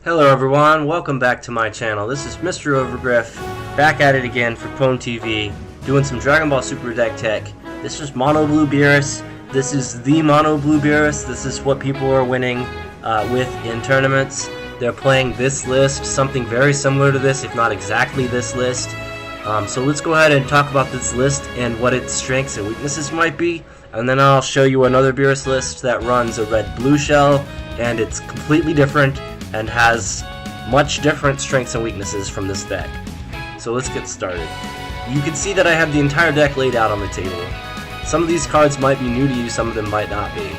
Hello everyone, welcome back to my channel. This is Mr. Overgriff, back at it again for Pwn TV, doing some Dragon Ball Super deck tech. This is Mono Blue Beerus. This is the Mono Blue Beerus. This is what people are winning with in tournaments. They're playing this list, something very similar to this, if not exactly this list. So let's go ahead and talk about this list and what its strengths and weaknesses might be, and then I'll show you another Beerus list that runs a red-blue shell, and it's completely different and has much different strengths and weaknesses from this deck. So let's get started. You can see that I have the entire deck laid out on the table. Some of these cards might be new to you, some of them might not be.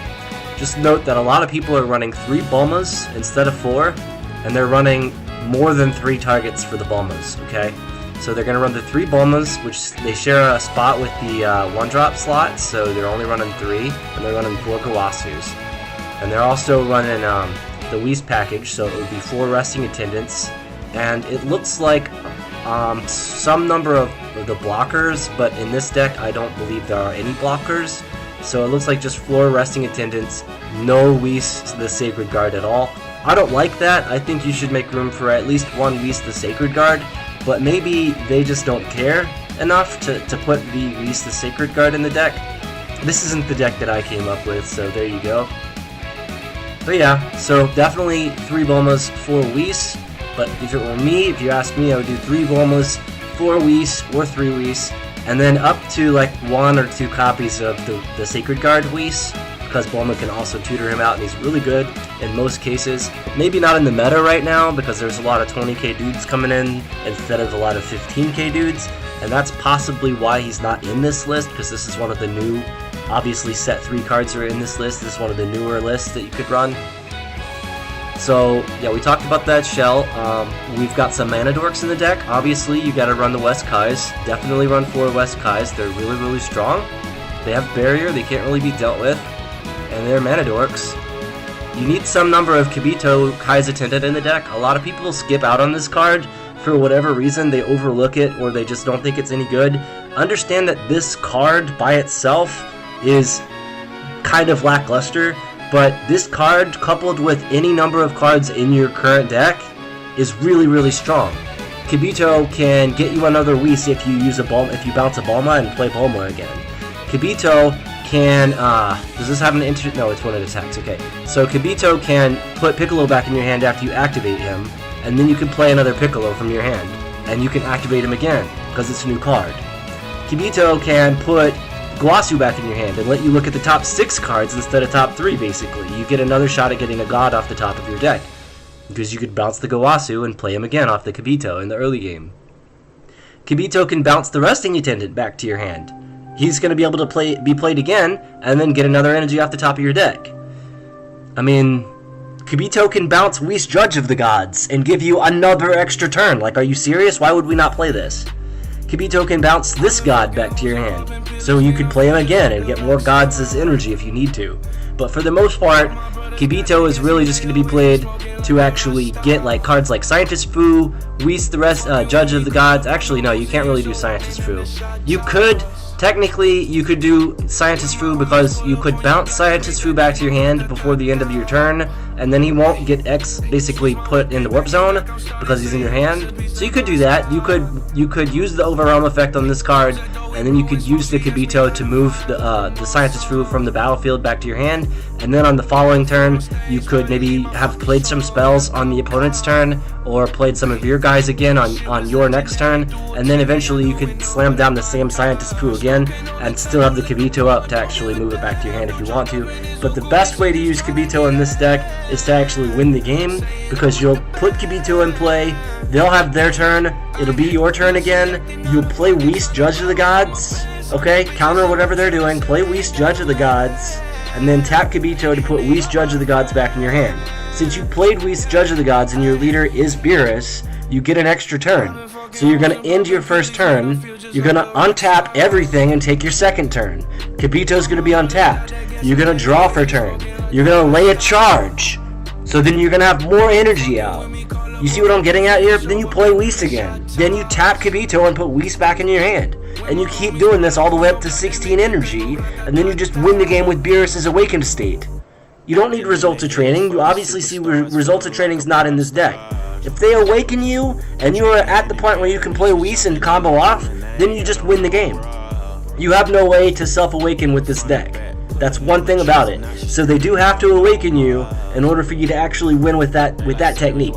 Just note that a lot of people are running 3 Bulmas instead of 4, and they're running more than 3 targets for the Bulmas, okay? So they're going to run the 3 Bulmas, which they share a spot with the 1-drop slot, so they're only running 3, and they're running 4 Kawasus. And they're also running the Whis package, so it would be 4 resting attendants, and it looks like some number of the blockers, but in this deck I don't believe there are any blockers, so it looks like just 4 resting attendants, no Whis the Sacred Guard at all. I don't like that. I think you should make room for at least 1 Whis the Sacred Guard, but maybe they just don't care enough to put the Whis the Sacred Guard in the deck. This isn't the deck that I came up with, so there you go. But yeah, so definitely 3 Bulmas, 4 Whis, but if it were me, if you ask me, I would do 3 Bulmas, 4 Whis, or 3 Whis, and then up to like 1 or 2 copies of the Sacred Guard Whis, because Bulma can also tutor him out, and he's really good in most cases. Maybe not in the meta right now, because there's a lot of 20k dudes coming in instead of a lot of 15k dudes, and that's possibly why he's not in this list, because this is one of the new, obviously set 3 cards are in this list. This is one of the newer lists that you could run. So yeah, we talked about that shell. We've got some Mana Dorks in the deck. Obviously you gotta run the West Kais. Definitely run 4 West Kais. They're really strong. They have barrier, they can't really be dealt with, and they're Mana Dorks. You need some number of Kibito Kai's Attendant in the deck. A lot of people skip out on this card for whatever reason. They overlook it, or they just don't think it's any good. Understand that this card by itself is kind of lackluster, but this card coupled with any number of cards in your current deck is really strong. Kibito can get you another Whis if you use if you bounce a Bulma and play Bulma again. Kibito can does this have an no, it's when it attacks. Okay, so Kibito can put Piccolo back in your hand after you activate him, and then you can play another Piccolo from your hand, and you can activate him again because it's a new card. Kibito can put Kawasu back in your hand and let you look at the top 6 cards instead of top 3, basically. You get another shot at getting a god off the top of your deck, because you could bounce the Kawasu and play him again off the Kibito in the early game. Kibito can bounce the resting attendant back to your hand. He's going to be able to be played again, and then get another energy off the top of your deck. I mean, Kibito can bounce Whis Judge of the Gods and give you another extra turn. Like, are you serious? Why would we not play this? Kibito can bounce this god back to your hand, so you could play him again and get more gods as energy if you need to. But for the most part, Kibito is really just going to be played to actually get like cards like Scientist Fu, Whis the rest, Judge of the Gods. Actually, no, you can't really do Scientist Fu. You could, technically, you could do Scientist Fu because you could bounce Scientist Fu back to your hand before the end of your turn, and then he won't get X basically put in the warp zone because he's in your hand. So you could do that. You could use the Overwhelm effect on this card, and then you could use the Kibito to move the Scientist Fu from the battlefield back to your hand, and then on the following turn you could maybe have played some spells on the opponent's turn, or played some of your guys again on your next turn, and then eventually you could slam down the same Scientist Fu again and still have the Kibito up to actually move it back to your hand if you want to. But the best way to use Kibito in this deck is to actually win the game, because you'll put Kibito in play, they'll have their turn, it'll be your turn again, you'll play Whis Judge of the Gods, okay, counter whatever they're doing, play Whis Judge of the Gods, and then tap Kibito to put Whis Judge of the Gods back in your hand. Since you played Whis Judge of the Gods and your leader is Beerus, you get an extra turn. So you're going to end your first turn, you're going to untap everything and take your second turn. Kibito's going to be untapped. You're going to draw for turn. You're going to lay a charge. So then you're going to have more energy out. You see what I'm getting at here? Then you play Whis again. Then you tap Kibito and put Whis back in your hand. And you keep doing this all the way up to 16 energy, and then you just win the game with Beerus' awakened state. You don't need results of training. You obviously see results of training's not in this deck. If they awaken you, and you are at the point where you can play Whis and combo off, then you just win the game. You have no way to self-awaken with this deck. That's one thing about it. So they do have to awaken you in order for you to actually win with that technique.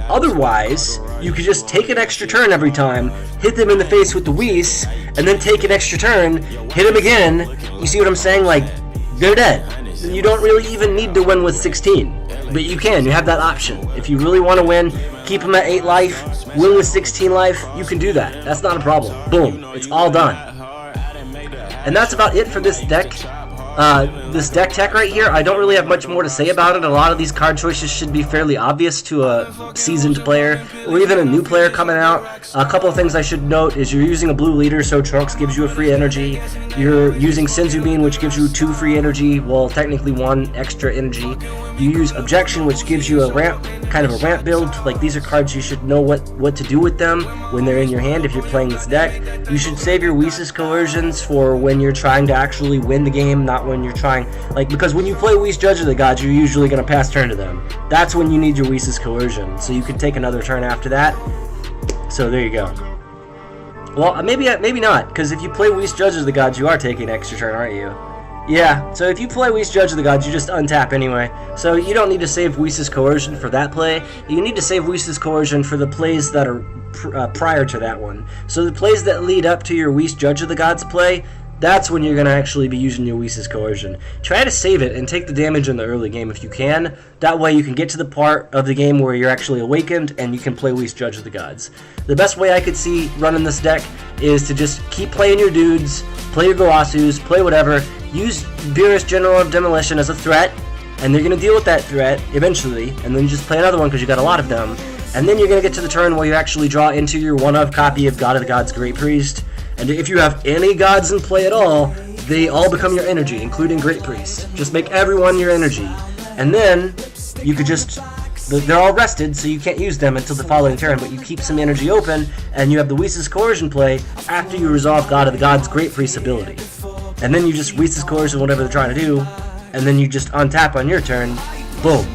Otherwise, you could just take an extra turn every time, hit them in the face with the Whis, and then take an extra turn, hit them again. You see what I'm saying? Like, they're dead. You don't really even need to win with 16. But you can. You have that option. If you really want to win, keep them at 8 life, win with 16 life, you can do that. That's not a problem. Boom. It's all done. And that's about it for this deck. This deck tech right here, I don't really have much more to say about it. A lot of these card choices should be fairly obvious to a seasoned player or even a new player coming out. A couple of things I should note is you're using a blue leader, so Trunks gives you a free energy. You're using Senzu Bean, which gives you 2 free energy, well, technically 1 extra energy. You use Objection, which gives you a ramp, kind of a ramp build. Like, these are cards you should know what to do with them when they're in your hand if you're playing this deck. You should save your Whis Coercions for when you're trying to actually win the game, not when you're trying, like, because when you play Whis Judge of the Gods, you're usually going to pass turn to them. That's when you need your Whis Coercion, so you can take another turn after that. So there you go. Well, maybe not, because if you play Whis Judge of the Gods, you are taking an extra turn, aren't you? Yeah, so if you play Whis Judge of the Gods, you just untap anyway. So you don't need to save Whis Coercion for that play. You need to save Whis Coercion for the plays that are prior to that one. So the plays that lead up to your Whis Judge of the Gods play, that's when you're going to actually be using your Whis Coercion. Try to save it and take the damage in the early game if you can. That way you can get to the part of the game where you're actually awakened and you can play Whis Judge of the Gods. The best way I could see running this deck is to just keep playing your dudes, play your Goasus, play whatever. Use Beerus General of Demolition as a threat, and they're going to deal with that threat eventually, and then you just play another one because you got a lot of them. And then you're going to get to the turn where you actually draw into your one-of copy of God of the Gods Great Priest. And if you have any gods in play at all, they all become your energy, including Great Priest. Just make everyone your energy. And then you could just... They're all rested, so you can't use them until the following turn, but you keep some energy open, and you have the Whis Coercion play after you resolve God of the Gods Great Priest ability. And then you just Whis Coercion whatever they're trying to do, and then you just untap on your turn. Boom.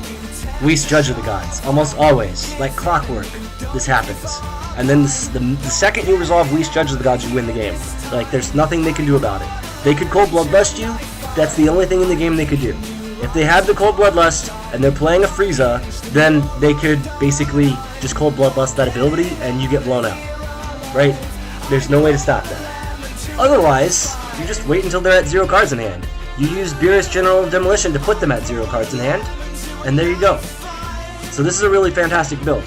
Whis Judge of the Gods. Almost always. Like clockwork, this happens. And then the second you resolve Whis Judge of the Gods, you win the game. Like, there's nothing they can do about it. They could Cold Bloodlust you. That's the only thing in the game they could do. If they have the Cold Bloodlust and they're playing a Frieza, then they could basically just Cold Bloodlust that ability and you get blown out. Right? There's no way to stop that. Otherwise, you just wait until they're at 0 cards in hand. You use Beerus General of Demolition to put them at 0 cards in hand, and there you go. So this is a really fantastic build.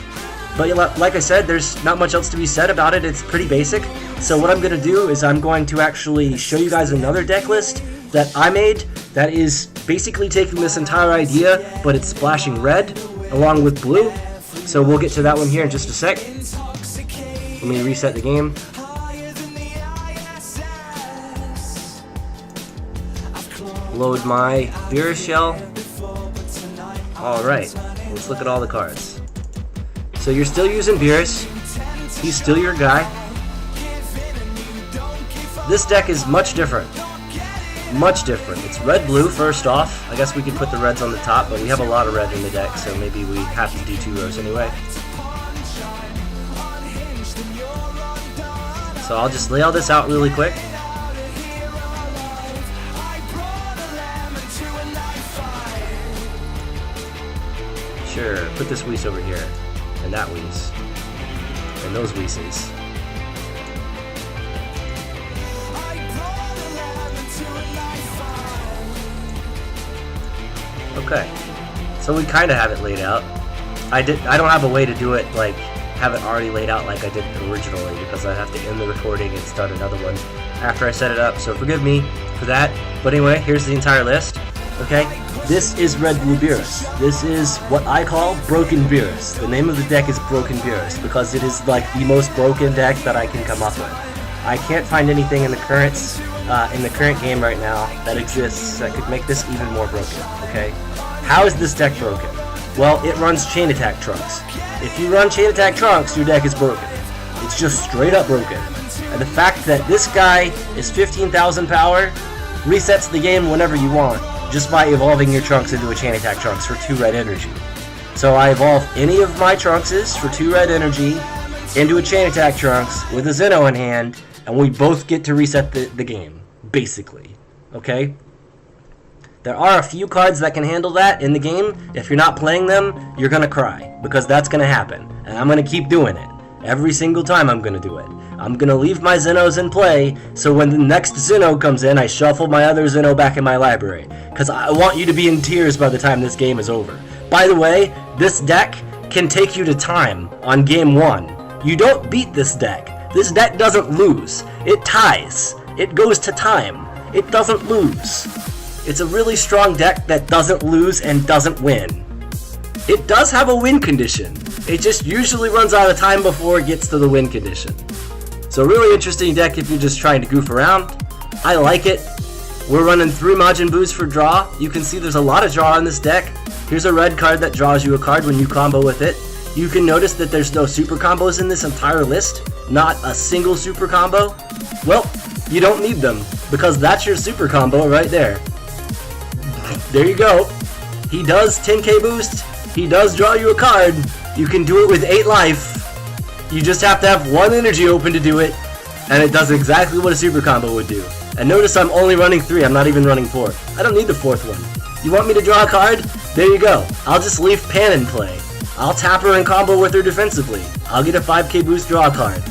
But like I said, there's not much else to be said about it. It's pretty basic. So what I'm going to do is I'm going to actually show you guys another deck list that I made that is basically taking this entire idea, but it's splashing red along with blue. So we'll get to that one here in just a sec. Let me reset the game. Load my Beerus shell. Alright, let's look at all the cards. So you're still using Beerus. He's still your guy. This deck is much different. Much different. It's red-blue first off. I guess we could put the reds on the top, but we have a lot of red in the deck, so maybe we have to do 2 rows anyway. So I'll just lay all this out really quick. Sure, put this Whis over here, and that Whis, and those Whis. Okay, so we kind of have it laid out. I don't have a way to do it, like, have it already laid out like I did originally, because I have to end the recording and start another one after I set it up, so forgive me for that. But anyway, here's the entire list. Okay, this is Red Blue Beerus. This is what I call Broken Beerus. The name of the deck is Broken Beerus because it is like the most broken deck that I can come up with. I can't find anything in the current game right now that exists that could make this even more broken. Okay, how is this deck broken? Well, it runs Chain Attack Trunks. If you run Chain Attack Trunks, your deck is broken. It's just straight up broken. And the fact that this guy is 15,000 power resets the game whenever you want. just by evolving your Trunks into a Chain Attack Trunks for 2 red energy. So I evolve any of my Trunkses for 2 red energy into a Chain Attack Trunks with a Zeno in hand, and we both get to reset the game, basically. Okay? There are a few cards that can handle that in the game. If you're not playing them, you're gonna cry, because that's gonna happen. And I'm gonna keep doing it. Every single time I'm gonna do it. I'm gonna leave my Zenos in play, so when the next Zeno comes in, I shuffle my other Zeno back in my library. Because I want you to be in tears by the time this game is over. By the way, this deck can take you to time on game 1. You don't beat this deck. This deck doesn't lose. It ties. It goes to time. It doesn't lose. It's a really strong deck that doesn't lose and doesn't win. It does have a win condition. It just usually runs out of time before it gets to the win condition. So really interesting deck if you're just trying to goof around. I like it. We're running 3 Majin Boos for draw. You can see there's a lot of draw in this deck. Here's a red card that draws you a card when you combo with it. You can notice that there's no super combos in this entire list. Not a single super combo. Well, you don't need them, because that's your super combo right there. There you go. He does 10k boost. He does draw you a card. You can do it with 8 life. You just have to have 1 energy open to do it, and it does exactly what a super combo would do. And notice I'm only running 3, I'm not even running 4. I don't need the 4th one. You want me to draw a card? There you go. I'll just leave Pan in play. I'll tap her and combo with her defensively. I'll get a 5k boost, draw a card.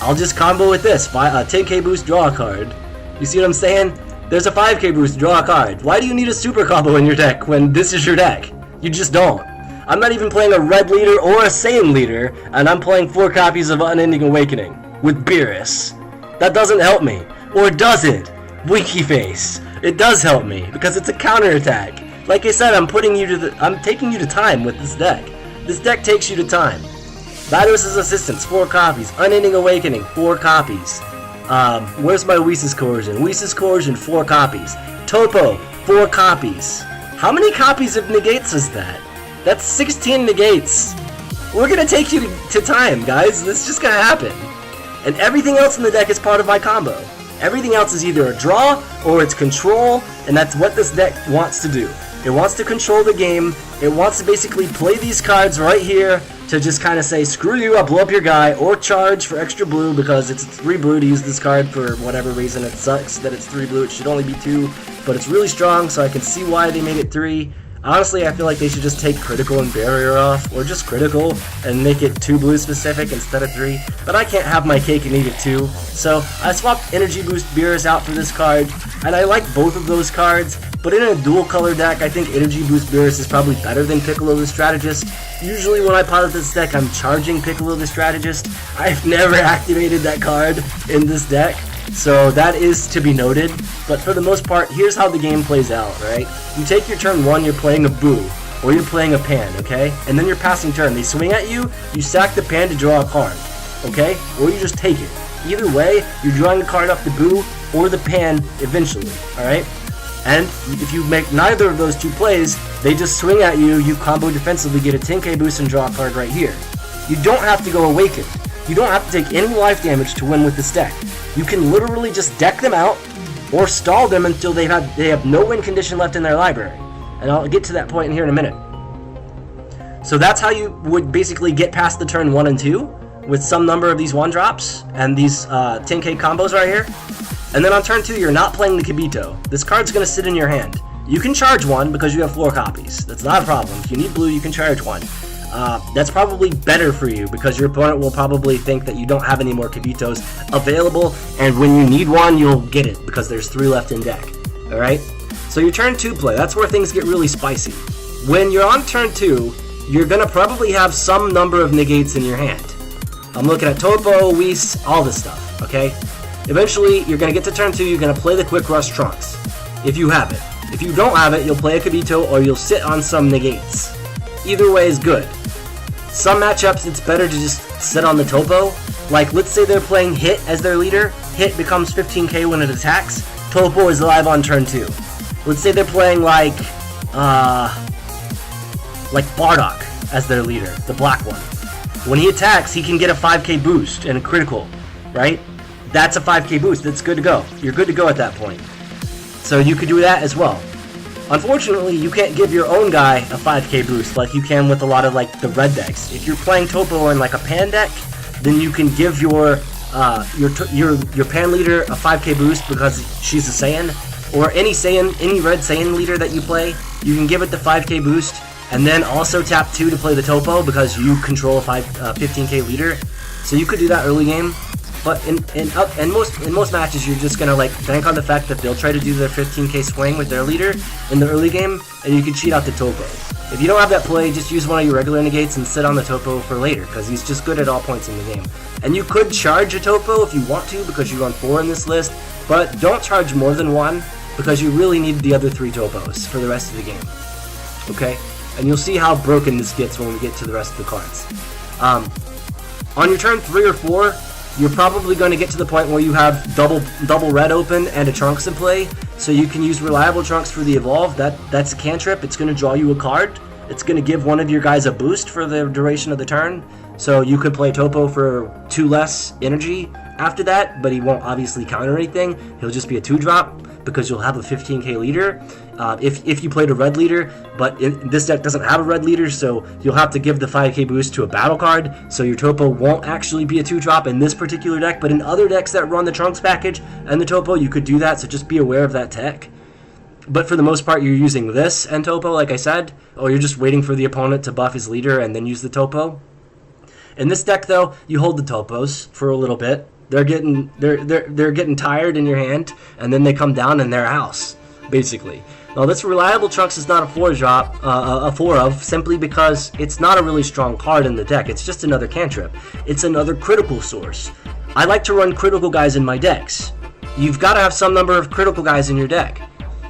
I'll just combo with this, a 10k boost, draw a card. You see what I'm saying? There's a 5k boost, draw a card. Why do you need a super combo in your deck when this is your deck? You just don't. I'm not even playing a red leader or a Saiyan leader, and I'm playing 4 copies of Unending Awakening with Beerus. That doesn't help me. Or does it? Winky face. It does help me, because it's a counterattack. Like I said, I'm taking you to time with this deck. This deck takes you to time. Beerus' Assistance, 4 copies. Unending Awakening, 4 copies. Where's my Whis' Coercion? Whis' Coercion, 4 copies. Topo, 4 copies. How many copies of negates is that? That's 16 negates. We're gonna take you to time, guys. This is just gonna happen. And everything else in the deck is part of my combo. Everything else is either a draw or it's control, and that's what this deck wants to do. It wants to control the game. It wants to basically play these cards right here to just kind of say, screw you, I'll blow up your guy, or charge for extra blue because it's 3 blue to use this card for whatever reason. It sucks that it's 3 blue. It should only be 2, but it's really strong, so I can see why they made it 3. Honestly, I feel like they should just take critical and barrier off, or just critical and make it 2 blue specific instead of 3. But I can't have my cake and eat it too, so I swapped Energy Boost Beerus out for this card, and I like both of those cards. But in a dual color deck, I think Energy Boost Beerus is probably better than Piccolo the Strategist. Usually when I pilot this deck, I'm charging Piccolo the Strategist. I've never activated that card in this deck, so that is to be noted. But for the most part, here's how the game plays out, right? You take your turn 1, you're playing a Boo, or you're playing a Pan, okay? And then you're passing turn. They swing at you, you sack the Pan to draw a card, okay? Or you just take it. Either way, you're drawing a card off the Boo or the Pan eventually, alright? And if you make neither of those 2 plays, they just swing at you, you combo defensively, get a 10k boost and draw a card right here. You don't have to go Awaken. You don't have to take any life damage to win with this deck. You can literally just deck them out, or stall them until they have no win condition left in their library. And I'll get to that point here in a minute. So that's how you would basically get past the turn 1 and 2, with some number of these 1-drops, and these 10k combos right here. And then on turn 2, you're not playing the Kibito. This card's going to sit in your hand. You can charge 1 because you have 4 copies. That's not a problem. If you need blue, you can charge 1. That's probably better for you because your opponent will probably think that you don't have any more Kibitos available, and when you need one, you'll get it because there's 3 left in deck. Alright? So your turn 2 play, that's where things get really spicy. When you're on turn 2, you're going to probably have some number of negates in your hand. I'm looking at Topo, Whis, all this stuff, okay? Eventually, you're going to get to turn 2, you're going to play the Quick Rush Trunks, if you have it. If you don't have it, you'll play a Kibito or you'll sit on some negates. Either way is good. Some matchups, it's better to just sit on the Topo. Like, let's say they're playing Hit as their leader. Hit becomes 15k when it attacks. Topo is alive on turn 2. Let's say they're playing like Bardock as their leader, the black one. When he attacks, he can get a 5k boost and a critical, right? That's a 5k boost. That's good to go. You're good to go at that point. So you could do that as well. Unfortunately, you can't give your own guy a 5k boost like you can with a lot of like the red decks. If you're playing Topo in like a Pan deck, then you can give your Pan leader a 5k boost because she's a Saiyan, or any red Saiyan leader that you play, you can give it the 5k boost, and then also tap 2 to play the Topo because you control a 15k leader. So you could do that early game. But in most matches, you're just gonna like bank on the fact that they'll try to do their 15k swing with their leader in the early game, and you can cheat out the Topo. If you don't have that play, just use one of your regular negates and sit on the Topo for later, because he's just good at all points in the game. And you could charge a Topo if you want to, because you run 4 in this list, but don't charge more than 1, because you really need the other 3 Topos for the rest of the game. Okay? And you'll see how broken this gets when we get to the rest of the cards. On your turn 3 or 4, you're probably going to get to the point where you have double red open and a Trunks in play, so you can use Reliable Trunks for the Evolve. That's a cantrip. It's going to draw you a card. It's going to give one of your guys a boost for the duration of the turn, so you could play Topo for 2 less energy after that, but he won't obviously counter anything. He'll just be a 2-drop because you'll have a 15k leader. If you played a red leader, but this deck doesn't have a red leader, so you'll have to give the 5k boost to a battle card, so your Topo won't actually be a 2-drop in this particular deck, but in other decks that run the Trunks package and the Topo, you could do that, so just be aware of that tech. But for the most part, you're using this and Topo, like I said, or you're just waiting for the opponent to buff his leader and then use the Topo. In this deck, though, you hold the Topos for a little bit. They're getting tired in your hand, and then they come down in their house, basically. Now, this Reliable Trunks is not a 4-drop, a 4-of, simply because it's not a really strong card in the deck. It's just another cantrip. It's another critical source. I like to run critical guys in my decks. You've got to have some number of critical guys in your deck.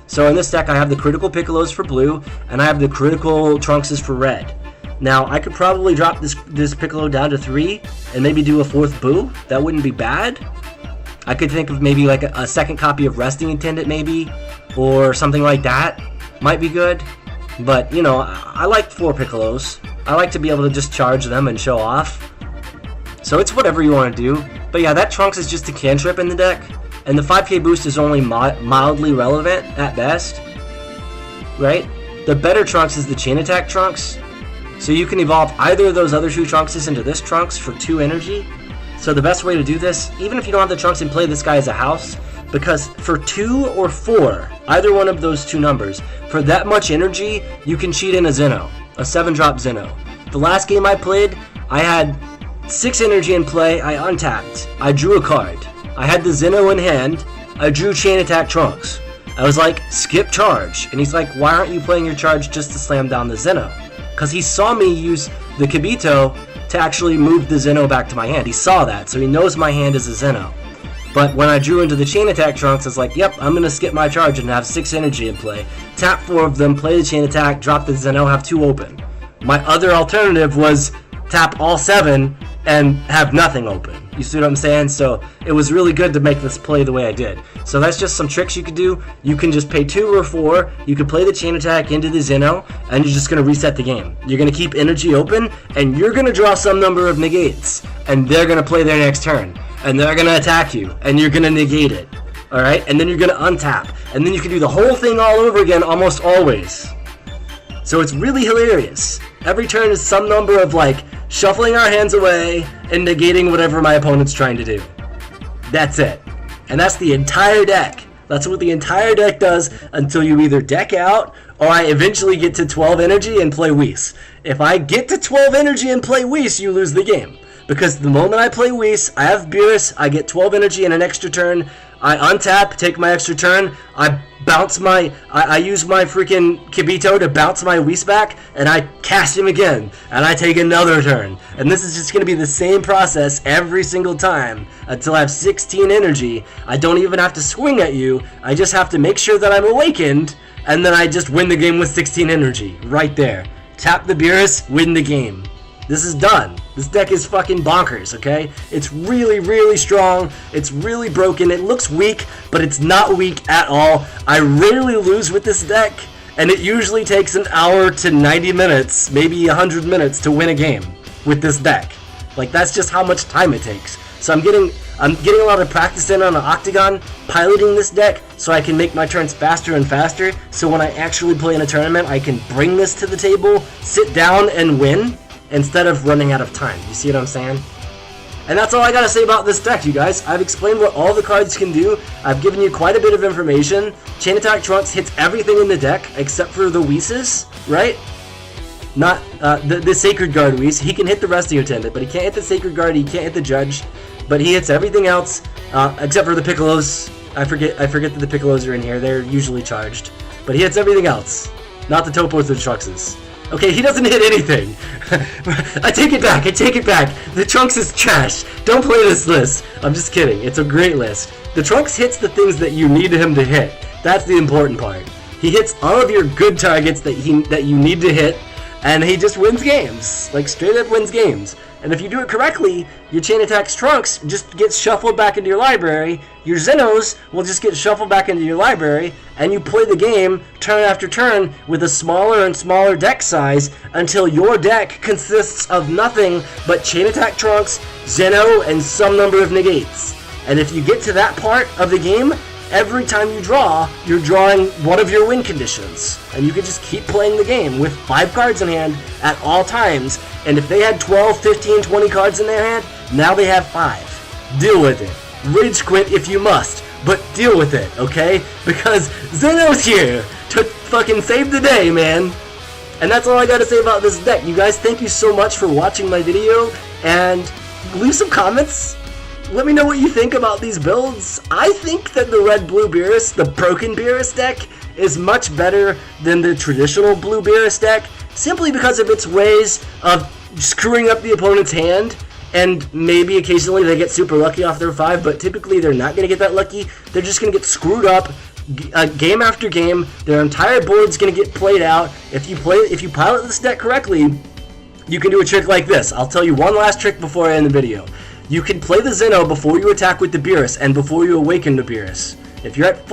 So in this deck, I have the critical Piccolos for blue, and I have the critical Trunkses for red. Now, I could probably drop this Piccolo down to 3 and maybe do a 4th Boo. That wouldn't be bad. I could think of maybe like a second copy of Resting Attendant maybe, or something like that. Might be good. But, you know, I like 4 Piccolos. I like to be able to just charge them and show off. So it's whatever you want to do. But yeah, that Trunks is just a cantrip in the deck. And the 5k boost is only mildly relevant at best. Right? The better Trunks is the Chain Attack Trunks. So you can evolve either of those other 2 Trunkses into this Trunks for 2 energy. So the best way to do this, even if you don't have the Trunks in play, this guy is a house. Because for 2 or 4, either one of those 2 numbers, for that much energy, you can cheat in a Zeno. A 7-drop Zeno. The last game I played, I had 6 energy in play, I untapped. I drew a card. I had the Zeno in hand, I drew Chain Attack Trunks. I was like, skip charge. And he's like, why aren't you playing your charge just to slam down the Zeno? Because he saw me use the Kibito to actually move the Zeno back to my hand. He saw that, so he knows my hand is a Zeno. But when I drew into the Chain Attack Trunks, I was like, yep, I'm going to skip my charge and have 6 energy in play. Tap 4 of them, play the Chain Attack, drop the Zeno, have 2 open. My other alternative was tap all 7 and have nothing open. You see what I'm saying? So it was really good to make this play the way I did. So that's just some tricks you could do. You can just pay 2 or 4, you can play the Chain Attack into the Zeno, and you're just going to reset the game. You're going to keep energy open, and you're going to draw some number of negates, and they're going to play their next turn, and they're going to attack you, and you're going to negate it. Alright? And then you're going to untap, and then you can do the whole thing all over again almost always. So it's really hilarious. Every turn is some number of like shuffling our hands away and negating whatever my opponent's trying to do. That's it. And that's the entire deck. That's what the entire deck does until you either deck out or I eventually get to 12 energy and play Whis. If I get to 12 energy and play Whis, you lose the game. Because the moment I play Whis, I have Beerus, I get 12 energy and an extra turn, I untap, take my extra turn, I use my freaking Kibito to bounce my Whis back, and I cast him again, and I take another turn. And this is just going to be the same process every single time until I have 16 energy. I don't even have to swing at you, I just have to make sure that I'm awakened, and then I just win the game with 16 energy, right there. Tap the Beerus, win the game. This is done. This deck is fucking bonkers, okay? It's really, really strong. It's really broken. It looks weak, but it's not weak at all. I rarely lose with this deck, and it usually takes an hour to 90 minutes, maybe 100 minutes to win a game with this deck. Like, that's just how much time it takes. So I'm getting a lot of practice in on an octagon, piloting this deck, so I can make my turns faster and faster, so when I actually play in a tournament, I can bring this to the table, sit down, and win, instead of running out of time. You see what I'm saying? And that's all I gotta say about this deck, you guys. I've explained what all the cards can do. I've given you quite a bit of information. Chain Attack Trunks hits everything in the deck, except for the Whis, right? Not the Sacred Guard Whis. He can hit the rest of your Attendant, but he can't hit the Sacred Guard, he can't hit the Judge. But he hits everything else, except for the Piccolos. I forget that the Piccolos are in here. They're usually charged. But he hits everything else. Not the Topos or the Trunkses. Okay, he doesn't hit anything. I take it back. The Trunks is trash. Don't play this list. I'm just kidding. It's a great list. The Trunks hits the things that you need him to hit. That's the important part. He hits all of your good targets that you need to hit, and he just wins games. Like, straight up wins games. And if you do it correctly, your Chain Attack's Trunks just gets shuffled back into your library, your Xenos will just get shuffled back into your library, and you play the game turn after turn with a smaller and smaller deck size until your deck consists of nothing but Chain Attack Trunks, Xeno, and some number of negates. And if you get to that part of the game, every time you draw, you're drawing one of your win conditions. And you can just keep playing the game with 5 cards in hand at all times. And if they had 12, 15, 20 cards in their hand, now they have 5. Deal with it. Rage quit if you must, but deal with it, okay? Because Xeno's here to fucking save the day, man. And that's all I gotta say about this deck. You guys, thank you so much for watching my video, and leave some comments. Let me know what you think about these builds. I think that the red-blue Beerus, the Broken Beerus deck, is much better than the traditional blue Beerus deck, simply because of its ways of screwing up the opponent's hand, and maybe occasionally they get super lucky off their 5, but typically they're not going to get that lucky. They're just going to get screwed up game after game. Their entire board's going to get played out. If you pilot this deck correctly, you can do a trick like this. I'll tell you one last trick before I end the video. You can play the Xeno before you attack with the Beerus and before you awaken the Beerus. If you're at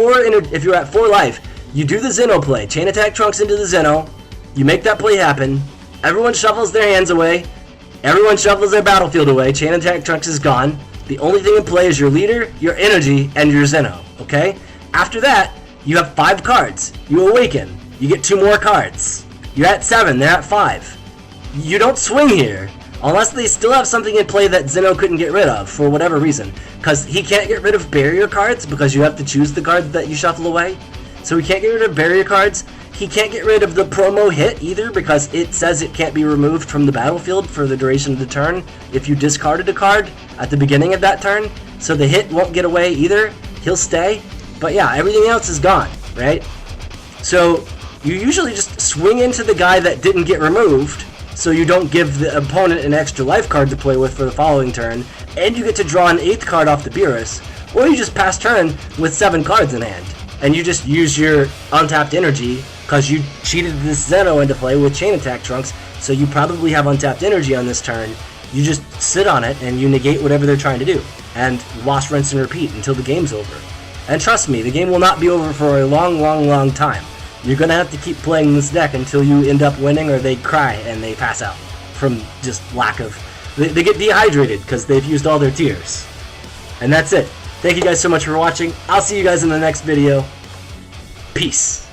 4 life, you do the Xeno play. Chain Attack Trunks into the Xeno. You make that play happen. Everyone shuffles their hands away. Everyone shuffles their battlefield away. Chain Attack Trunks is gone. The only thing in play is your leader, your energy, and your Xeno. Okay? After that, you have 5 cards. You awaken. You get 2 more cards. You're at 7. They're at 5. You don't swing here. Unless they still have something in play that Xeno couldn't get rid of, for whatever reason. Because he can't get rid of barrier cards, because you have to choose the cards that you shuffle away. So he can't get rid of barrier cards. He can't get rid of the promo hit either, because it says it can't be removed from the battlefield for the duration of the turn if you discarded a card at the beginning of that turn. So the hit won't get away either. He'll stay. But yeah, everything else is gone, right? So you usually just swing into the guy that didn't get removed, so you don't give the opponent an extra life card to play with for the following turn, and you get to draw an 8th card off the Beerus, or you just pass turn with 7 cards in hand, and you just use your untapped energy, because you cheated this Xeno into play with Chain Attack Trunks, so you probably have untapped energy on this turn. You just sit on it, and you negate whatever they're trying to do, and wash, rinse, and repeat until the game's over. And trust me, the game will not be over for a long, long, long time. You're going to have to keep playing this deck until you end up winning, or they cry and they pass out from just lack of... They get dehydrated because they've used all their tears. And that's it. Thank you guys so much for watching. I'll see you guys in the next video. Peace.